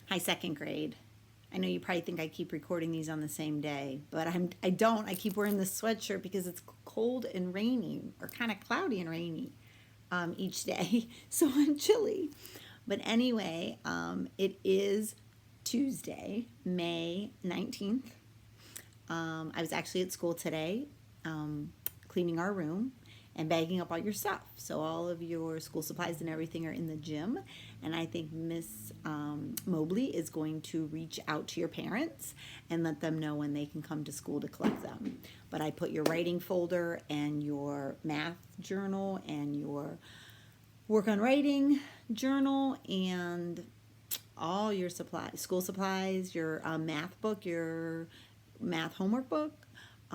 Hi, second grade. I know you probably think I keep recording these on the same day, but I don't. I keep wearing this sweatshirt because it's cold and rainy, or kind of cloudy and rainy each day, so I'm chilly. But anyway, it is Tuesday, May 19th. I was actually at school today, cleaning our room and bagging up all your stuff. So all of your school supplies and everything are in the gym. And I think Miss Mobley is going to reach out to your parents and let them know when they can come to school to collect them. But I put your writing folder and your math journal and your work on writing journal and all your supplies, school supplies, your math book, your math homework book,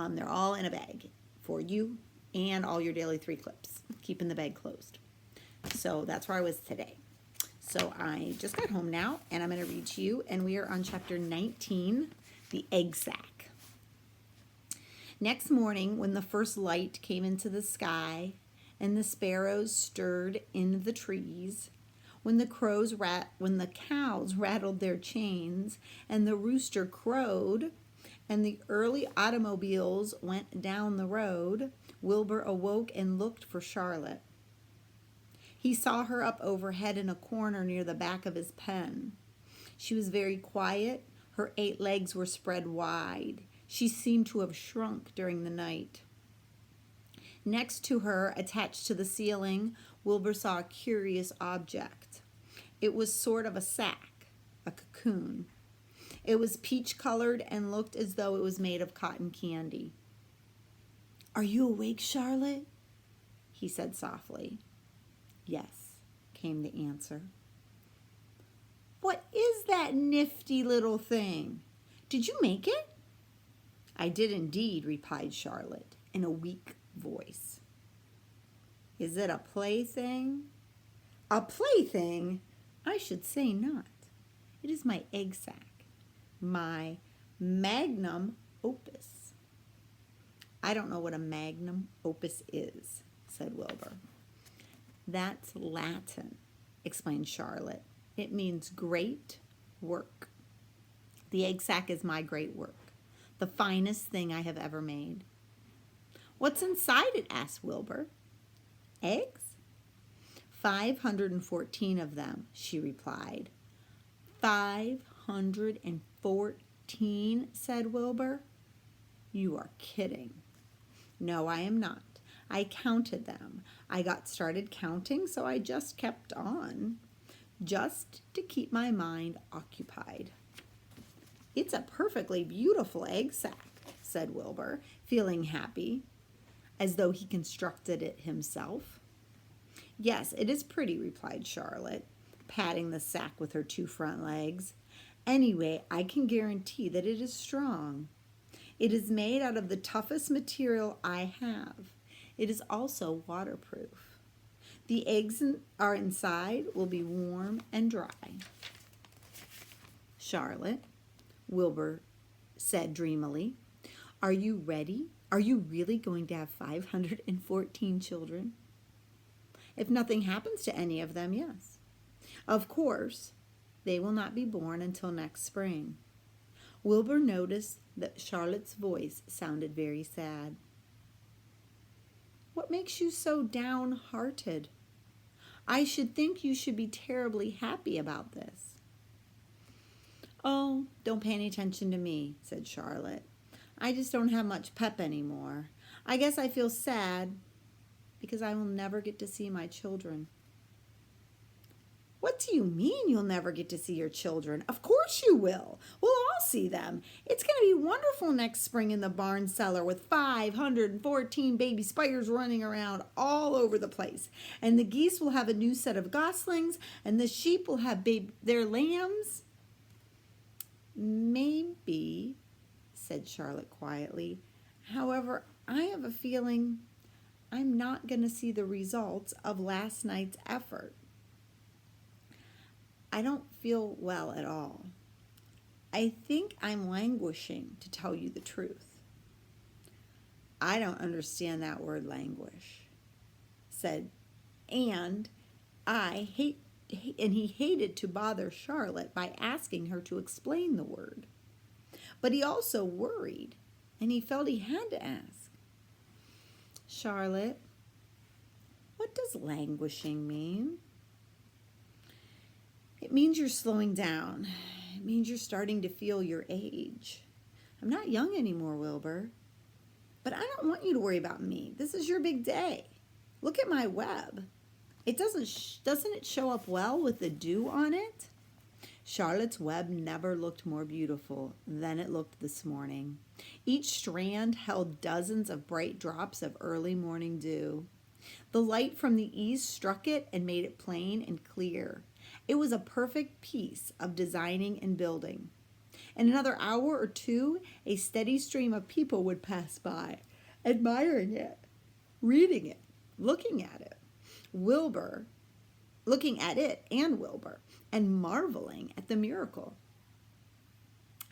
they're all in a bag for you and all your daily 3 clips, keeping the bag closed. So that's where I was today. So I just got home now, and I'm going to read to you, and we are on chapter 19, the Egg Sac. Next morning, when the first light came into the sky, and the sparrows stirred in the trees, when the cows rattled their chains, and the rooster crowed, and the early automobiles went down the road, Wilbur awoke and looked for Charlotte. He saw her up overhead in a corner near the back of his pen. She was very quiet. Her 8 legs were spread wide. She seemed to have shrunk during the night. Next to her, attached to the ceiling, Wilbur saw a curious object. It was sort of a sack, a cocoon. It was peach-colored and looked as though it was made of cotton candy. "Are you awake, Charlotte?" he said softly. "Yes," came the answer. "What is that nifty little thing? Did you make it?" "I did indeed," replied Charlotte in a weak voice. "Is it a plaything?" "A plaything? I should say not. It is my egg sac, my magnum opus." "I don't know what a magnum opus is," said Wilbur. "That's Latin," explained Charlotte. "It means great work. The egg sac is my great work, the finest thing I have ever made." "What's inside it?" asked Wilbur. "Eggs?" 514 of them," she replied. 514, said Wilbur. "You are kidding." "No, I am not. I counted them. I got started counting, so I just kept on, just to keep my mind occupied." "It's a perfectly beautiful egg sac," said Wilbur, feeling happy, as though he constructed it himself. "Yes, it is pretty," replied Charlotte, patting the sack with her 2 front legs. "Anyway, I can guarantee that it is strong. It is made out of the toughest material I have. It is also waterproof. The eggs are inside will be warm and dry." "Charlotte," Wilbur said dreamily, "are you ready? Are you really going to have 514 children?" "If nothing happens to any of them, yes. Of course, they will not be born until next spring." Wilbur noticed that Charlotte's voice sounded very sad. "What makes you so downhearted? I should think you should be terribly happy about this." "Oh, don't pay any attention to me," said Charlotte. "I just don't have much pep anymore. I guess I feel sad because I will never get to see my children." "What do you mean you'll never get to see your children? Of course you will. We'll all see them. It's going to be wonderful next spring in the barn cellar with 514 baby spiders running around all over the place. And the geese will have a new set of goslings, and the sheep will have their lambs." "Maybe," said Charlotte quietly. "However, I have a feeling I'm not going to see the results of last night's effort. I don't feel well at all. I think I'm languishing, to tell you the truth." "I don't understand that word languish," said, "and I he hated to bother Charlotte by asking her to explain the word. But he also worried, and he felt he had to ask. Charlotte, what does languishing mean? It means you're slowing down. It means you're starting to feel your age. I'm not young anymore, Wilbur. But I don't want you to worry about me. This is your big day. Look at my web. Doesn't it show up well with the dew on it? Charlotte's web never looked more beautiful than it looked this morning. Each strand held dozens of bright drops of early morning dew. The light from the east struck it and made it plain and clear. It was a perfect piece of designing and building. In another hour or two, a steady stream of people would pass by, admiring it, reading it, looking at it. Looking at it and Wilbur, and marveling at the miracle.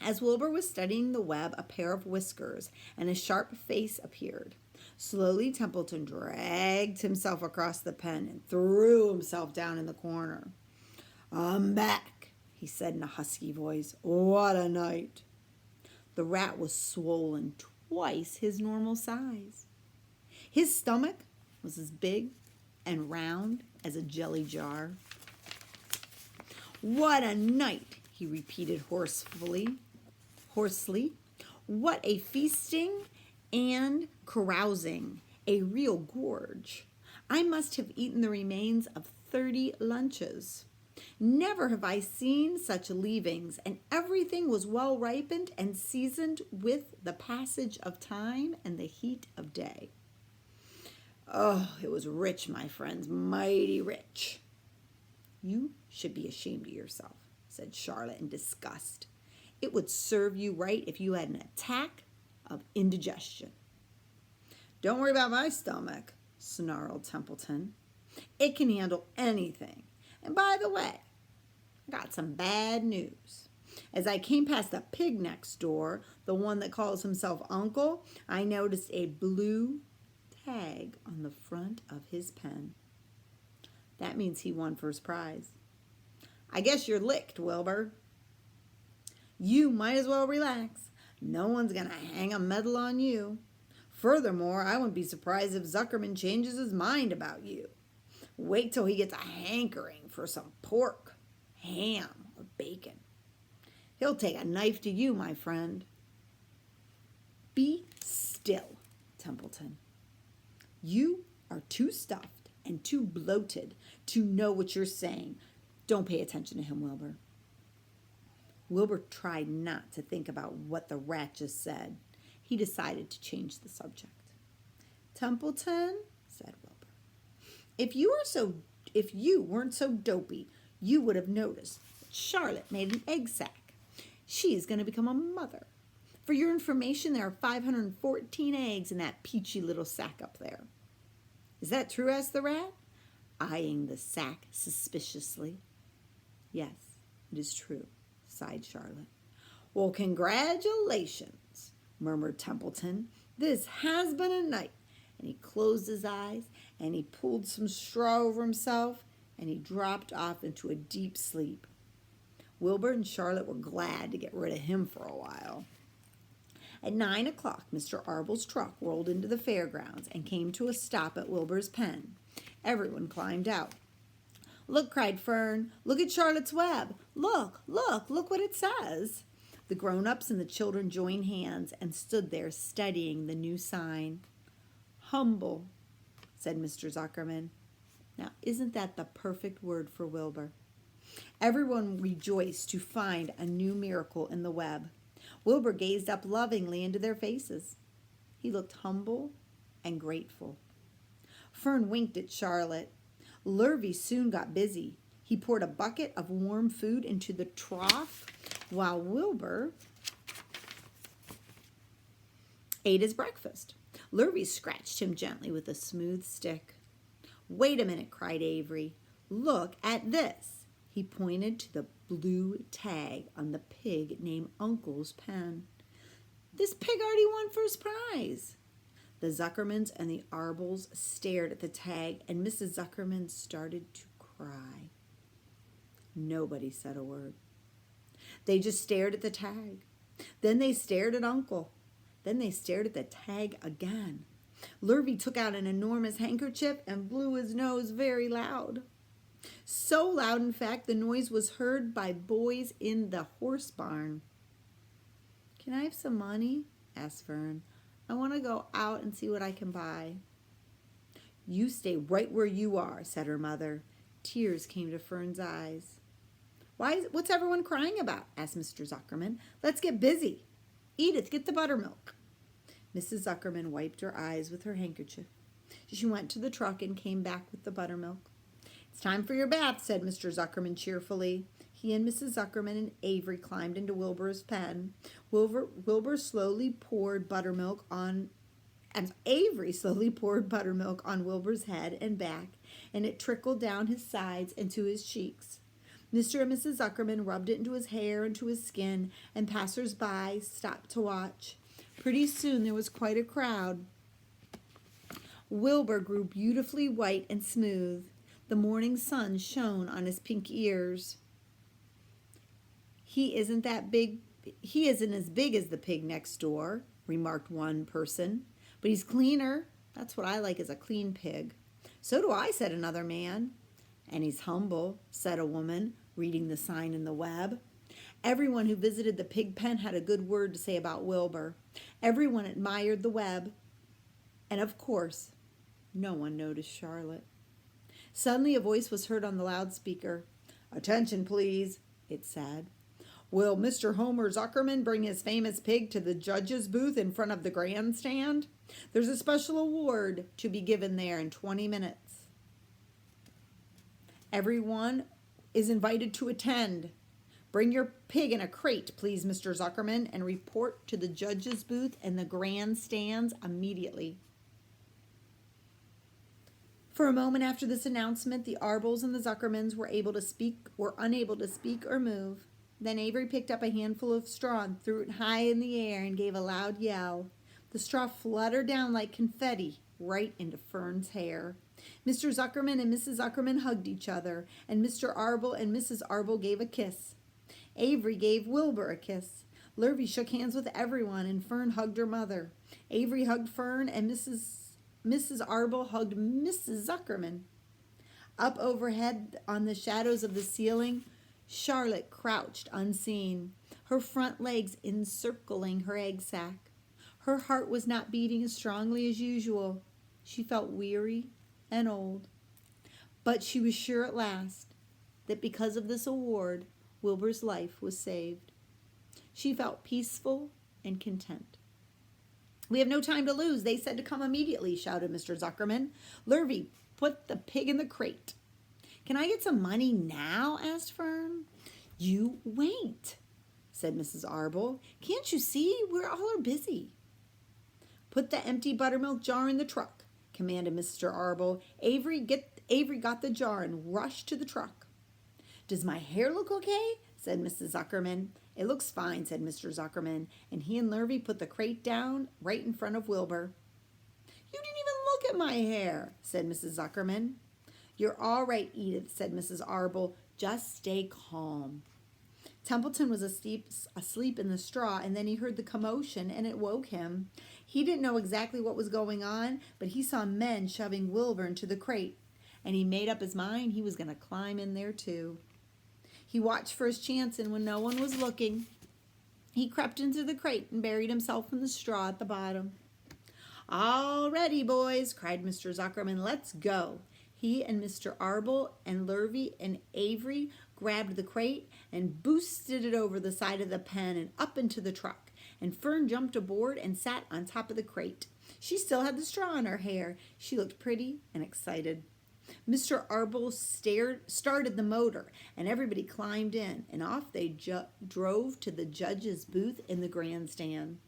As Wilbur was studying the web, a pair of whiskers and a sharp face appeared. Slowly, Templeton dragged himself across the pen and threw himself down in the corner. "I'm back," he said in a husky voice. "What a night." The rat was swollen twice his normal size. His stomach was as big and round as a jelly jar. "What a night," he repeated hoarsely. "What a feasting and carousing, a real gorge. I must have eaten the remains of 30 lunches. Never have I seen such leavings, and everything was well ripened and seasoned with the passage of time and the heat of day. Oh, it was rich, my friends, mighty rich." "You should be ashamed of yourself," said Charlotte in disgust. "It would serve you right if you had an attack of indigestion." "Don't worry about my stomach," snarled Templeton. "It can handle anything. And by the way, I got some bad news. As I came past the pig next door, the one that calls himself Uncle, I noticed a blue tag on the front of his pen. That means he won first prize. I guess you're licked, Wilbur. You might as well relax. No one's going to hang a medal on you. Furthermore, I wouldn't be surprised if Zuckerman changes his mind about you. Wait till he gets a hankering for some pork, ham, or bacon. He'll take a knife to you, my friend." "Be still, Templeton. You are too stuffed and too bloated to know what you're saying. Don't pay attention to him, Wilbur." Wilbur tried not to think about what the rat just said. He decided to change the subject. "Templeton," said Wilbur, if you weren't so dopey, you would have noticed that Charlotte made an egg sac. She is going to become a mother. For your information, there are 514 eggs in that peachy little sack up there." "Is that true?" asked the rat, eyeing the sack suspiciously. "Yes, it is true," sighed Charlotte. "Well, congratulations," murmured Templeton. "This has been a night." And he closed his eyes, and he pulled some straw over himself, and he dropped off into a deep sleep. Wilbur and Charlotte were glad to get rid of him for a while. At 9 o'clock, Mr. Arbel's truck rolled into the fairgrounds and came to a stop at Wilbur's pen. Everyone climbed out. "Look," cried Fern. "Look at Charlotte's web. Look what it says." The grown-ups and the children joined hands and stood there studying the new sign. "Humble," said Mr. Zuckerman. Now, isn't that the perfect word for Wilbur? Everyone rejoiced to find a new miracle in the web. Wilbur gazed up lovingly into their faces. He looked humble and grateful. Fern winked at Charlotte. Lurvy soon got busy. He poured a bucket of warm food into the trough while Wilbur ate his breakfast. Lurvy scratched him gently with a smooth stick. "Wait a minute," cried Avery. "Look at this." He pointed to the blue tag on the pig named Uncle's pen. "This pig already won first prize." The Zuckermans and the Arbels stared at the tag, and Mrs. Zuckerman started to cry. Nobody said a word. They just stared at the tag. Then they stared at Uncle. Then they stared at the tag again. Lurvy took out an enormous handkerchief and blew his nose very loud. So loud, in fact, the noise was heard by boys in the horse barn. "Can I have some money?" asked Fern. "I want to go out and see what I can buy." "You stay right where you are," said her mother. Tears came to Fern's eyes. What's everyone crying about?" asked Mr. Zuckerman. "Let's get busy. Edith, get the buttermilk." Mrs. Zuckerman wiped her eyes with her handkerchief. She went to the truck and came back with the buttermilk. "It's time for your bath," said Mr. Zuckerman cheerfully. He and Mrs. Zuckerman and Avery climbed into Wilbur's pen. Wilbur slowly poured buttermilk on Avery slowly poured buttermilk on Wilbur's head and back, and it trickled down his sides and to his cheeks. Mr. and Mrs. Zuckerman rubbed it into his hair and to his skin, and passers-by stopped to watch. Pretty soon there was quite a crowd. Wilbur grew beautifully white and smooth. The morning sun shone on his pink ears. He isn't as big as the pig next door," remarked one person. "But he's cleaner. That's what I like, is a clean pig." "So do I," said another man. "And he's humble," said a woman, reading the sign in the web. Everyone who visited the pig pen had a good word to say about Wilbur. Everyone admired the web. And of course, no one noticed Charlotte. Suddenly a voice was heard on the loudspeaker. "Attention, please," it said. "Will Mr. Homer Zuckerman bring his famous pig to the judge's booth in front of the grandstand? There's a special award to be given there in 20 minutes. Everyone is invited to attend. Bring your pig in a crate, please, Mr. Zuckerman, and report to the judge's booth and the grandstands immediately." For a moment after this announcement, the Arbles and the Zuckermans were unable to speak or move. Then Avery picked up a handful of straw and threw it high in the air and gave a loud yell. The straw fluttered down like confetti right into Fern's hair. Mr. Zuckerman and Mrs. Zuckerman hugged each other, and Mr. Arble and Mrs. Arble gave a kiss. Avery gave Wilbur a kiss. Lurvy shook hands with everyone, and Fern hugged her mother. Avery hugged Fern, and Mrs. Arble hugged Mrs. Zuckerman. Up overhead on the shadows of the ceiling, Charlotte crouched unseen, her front legs encircling her egg sac. Her heart was not beating as strongly as usual. She felt weary and old. But she was sure at last that because of this award, Wilbur's life was saved. She felt peaceful and content. "We have no time to lose. They said to come immediately," shouted Mr. Zuckerman. "Lurvy, put the pig in the crate." "Can I get some money now?" asked Fern. "You wait," said Mrs. Arble. "Can't you see? We all are busy." "Put the empty buttermilk jar in the truck," commanded Mr. Arble. Avery got the jar and rushed to the truck. "Does my hair look okay?" said Mrs. Zuckerman. "It looks fine," said Mr. Zuckerman, and he and Lurvy put the crate down right in front of Wilbur. "You didn't even look at my hair," said Mrs. Zuckerman. "You're all right, Edith," said Mrs. Arble. "Just stay calm." Templeton was asleep in the straw, and then he heard the commotion, and it woke him. He didn't know exactly what was going on, but he saw men shoving Wilbur into the crate, and he made up his mind he was going to climb in there too. He watched for his chance, and when no one was looking, he crept into the crate and buried himself in the straw at the bottom. "All ready, boys," cried Mr. Zuckerman. "Let's go." He and Mr. Arble and Lurvy and Avery grabbed the crate and boosted it over the side of the pen and up into the truck. And Fern jumped aboard and sat on top of the crate. She still had the straw in her hair. She looked pretty and excited. Mr. Arble started the motor, and everybody climbed in, and off they drove to the judge's booth in the grandstand.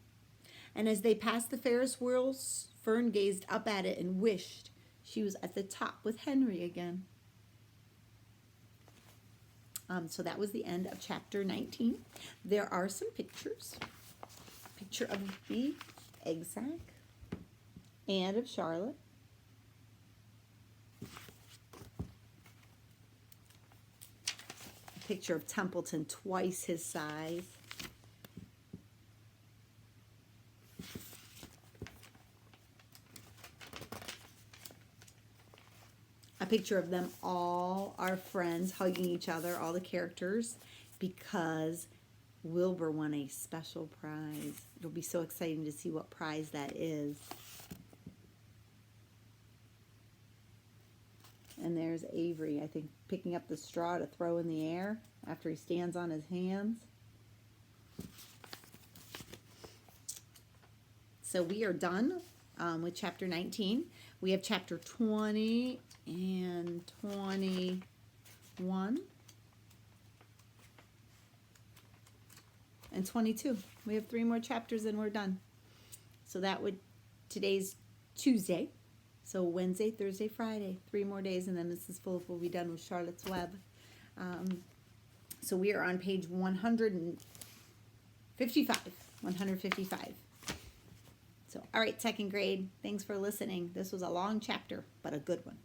And as they passed the Ferris wheels, Fern gazed up at it and wished she was at the top with Henry again. So that was the end of chapter 19. There are some pictures. Picture of the egg sac and of Charlotte. picture of Templeton twice his size. A picture of them all, our friends, hugging each other, all the characters, because Wilbur won a special prize. It'll be so exciting to see what prize that is. And there's Avery, I think, picking up the straw to throw in the air after he stands on his hands. So we are done with chapter 19. We have chapter 20 and 21 and 22. We have 3 more chapters and we're done. So that would, today's Tuesday. So Wednesday, Thursday, Friday, 3 more days, and then Mrs. Fulop will be done with Charlotte's Web. So we are on page 155. 155. So, all right, second grade, thanks for listening. This was a long chapter, but a good one.